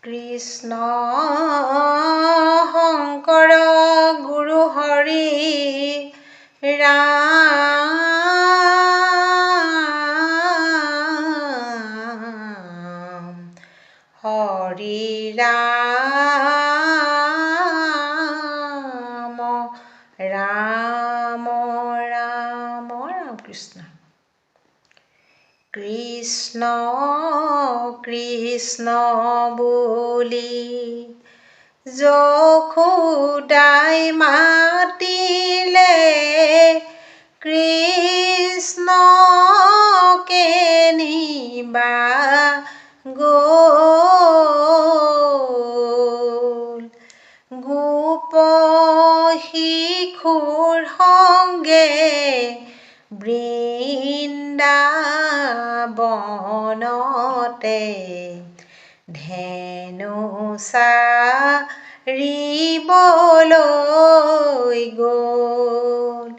কৃষ্ণ শংকৰ গুৰু হৰি ৰাম হৰি ৰাম ৰাম ৰাম ৰাম কৃষ্ণ কৃষ্ণ কৃষ্ণ বুলি যশোদাই মাতিলে কৃষ্ণকে নিবা গ'ল গোপ শিশুৰ সংগে বৃন্দাবনতে ধেনু চাৰিবলৈ গ'ল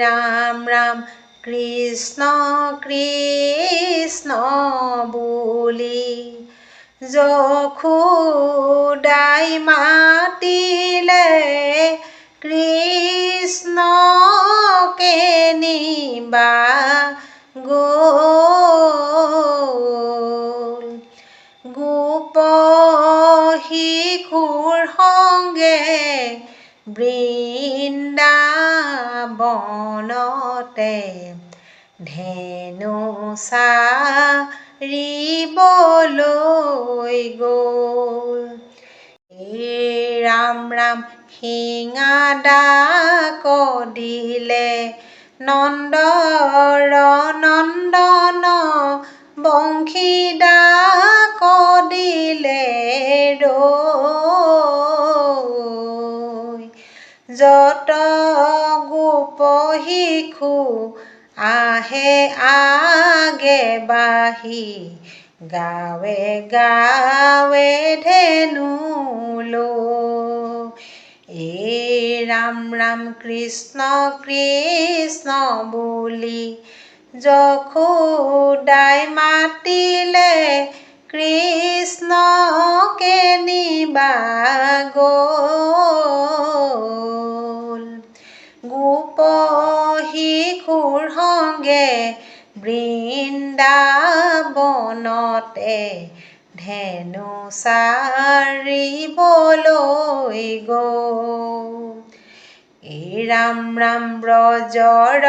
ৰাম ৰাম কৃষ্ণ কৃষ্ণ বুলি যশোদাই মাতিলে কৃষ্ণকে নিবা গ'ল গোপ শিশুৰ সংগে বৃন্দাবনতে ধেনু চাৰিবলৈ গ'ল ৰাম ৰাম শিঙাডাক দিলে নন্দৰ নন্দন বংশীডাক দিলে ৰৈ যত গোপ শিশু আহে আগে বাঢ়ি গাৱে গাৱে ধেনু ৰাম ৰাম কৃষ্ণ কৃষ্ণ বুলি যশোদাই মাতিলে কৃষ্ণকে নিবা গ'ল গোপ শিশুৰ সংগে বৃন্দাবনতে ধেনু চাৰিবলৈ গ'ল ৰাম ৰাম ব্ৰজৰ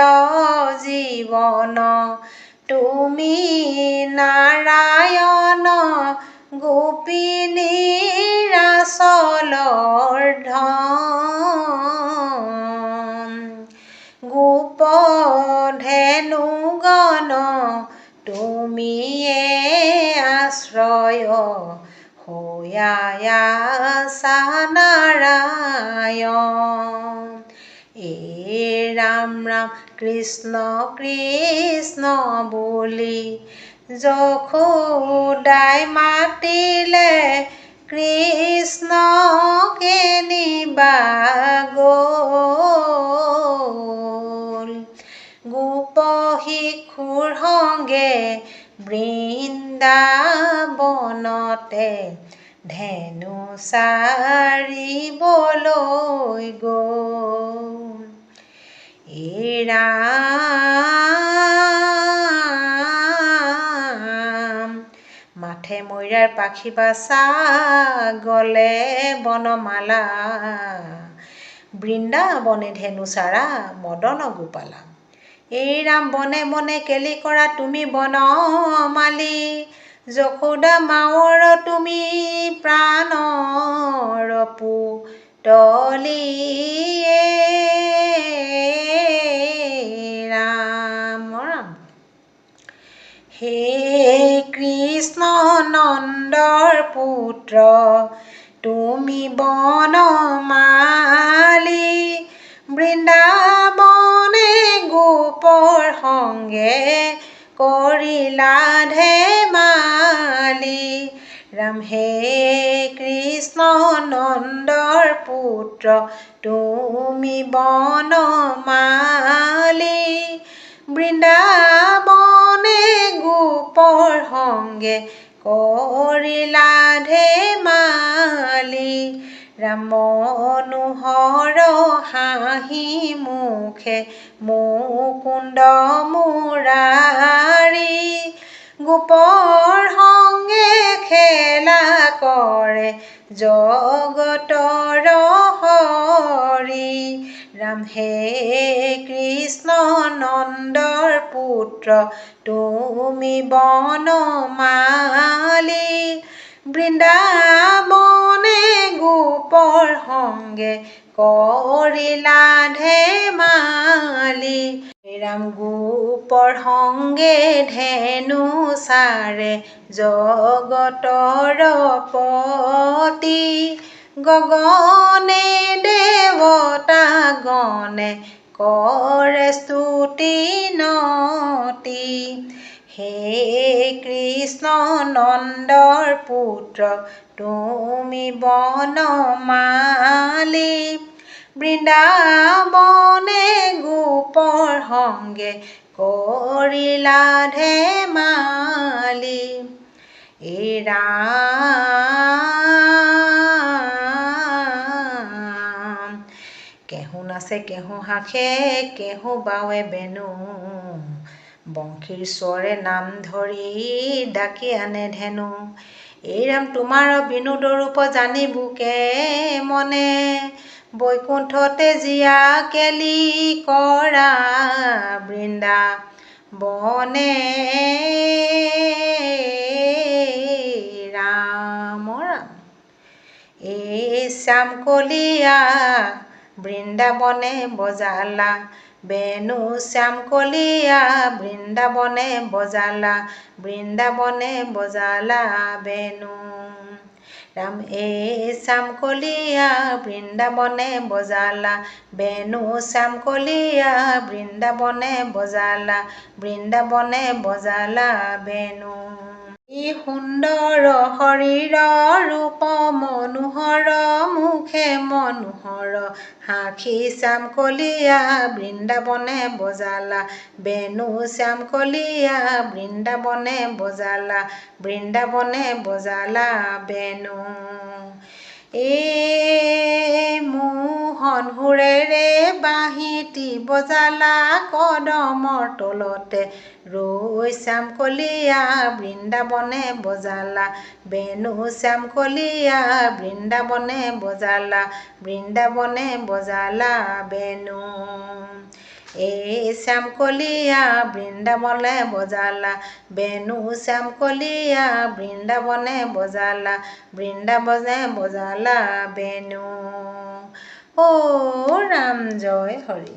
জীৱন তুমি নাৰায়ণ গোপিনীৰ আচলৰ ধন গোপ ধেনুগণ তুমিয়ে আশ্ৰয় হৈয়া আছা নাৰায়ণ ৰাম ৰাম কৃষ্ণ কৃষ্ণ বুলি যশোদাই মাতিলে কৃষ্ণকে নিবা গ'ল গোপ শিশুৰ সংগে বৃন্দাবনতে ধেনু চাৰিবলৈ গ'ল ৰাম মাথে মৈৰাৰ পাখি বাচা গলে বনমালা বৃন্দাবনে ধেনু চাৰা মদন গোপালা ৰাম বনে বনে কেলি কৰা তুমি বনমালী যশোদা মাৱৰ তুমি প্ৰাণৰ পুতলি ৰাম ৰাম হে কৃষ্ণ নন্দৰ পুত্ৰ তুমি বনমালী বৃন্দাবনে গোপৰ সংগে কৰিলা ধেমালি ৰাম হে কৃষ্ণ নন্দৰ পুত্ৰ তুমি বনমালী বৃন্দাবনে গোপৰ সংগে কৰিলা ধেমালি ৰাম মনোহৰ হাঁহি মুখে মুকুন্দ মুৰাৰী গোপৰ সংগে খেলা কৰে জগতৰ হৰি ৰাম হে কৃষ্ণ নন্দৰ পুত্ৰ তুমি বনমালী বৃন্দাবনে গোপৰ সংগে কৰিলা ধেমালি ৰাম গোপৰ সংগে ধেনু চাৰে জগতৰ পতি গগনে দেৱতা গণে কৰে স্তুতি নতি হে কৃষ্ণ নন্দৰ পুত্ৰ তুমি বনমালী বৃন্দাবনে গোপৰ সংগে কৰিলা ধেমালি ৰাম কেহু নাচে কেহু হাসে কেহু বাৱে বেনু বংশীৰ স্বৰে নাম ধৰি ডাকি আনে ধেনু ৰাম তোমাৰ বিনোদ ৰূপ জানি বুকে মনে বৈকুণ্ঠতে জীয়া কেলি কৰা বৃন্দাবনে ৰাম ৰাম শ্যাম কলিয়া বৃন্দাবনে বজালা বেনু শ্যাম কলিয়া বৃন্দাবনে বজালা বেনু ৰাম শ্যাম কলিয়া বৃন্দাবনে বজালা বেনু শ্যাম কলিয়া বৃন্দাবনে বজালা বেনু ই সুন্দৰ শৰীৰ ৰূপ মনোহৰ মুখে মনোহৰ হাসি শ্যাম কলিয়া বৃন্দাবনে বজালা বেনু শ্যাম কলিয়া বৃন্দাবনে বজালা বেনু মোহন সুৰেৰে বাঁহীটি বজালা কদমৰ তলতে ৰৈ শ্যাম কলিয়া বৃন্দাবনে বজালা বেনু শ্যাম কলিয়া বৃন্দাবনে বজালা বেনু শ্যাম কলিয়া বৃন্দাবনে বজালা বেনু শ্যাম কলিয়া বৃন্দাবনে বজালা বেনু ৰাম জয় হৰি।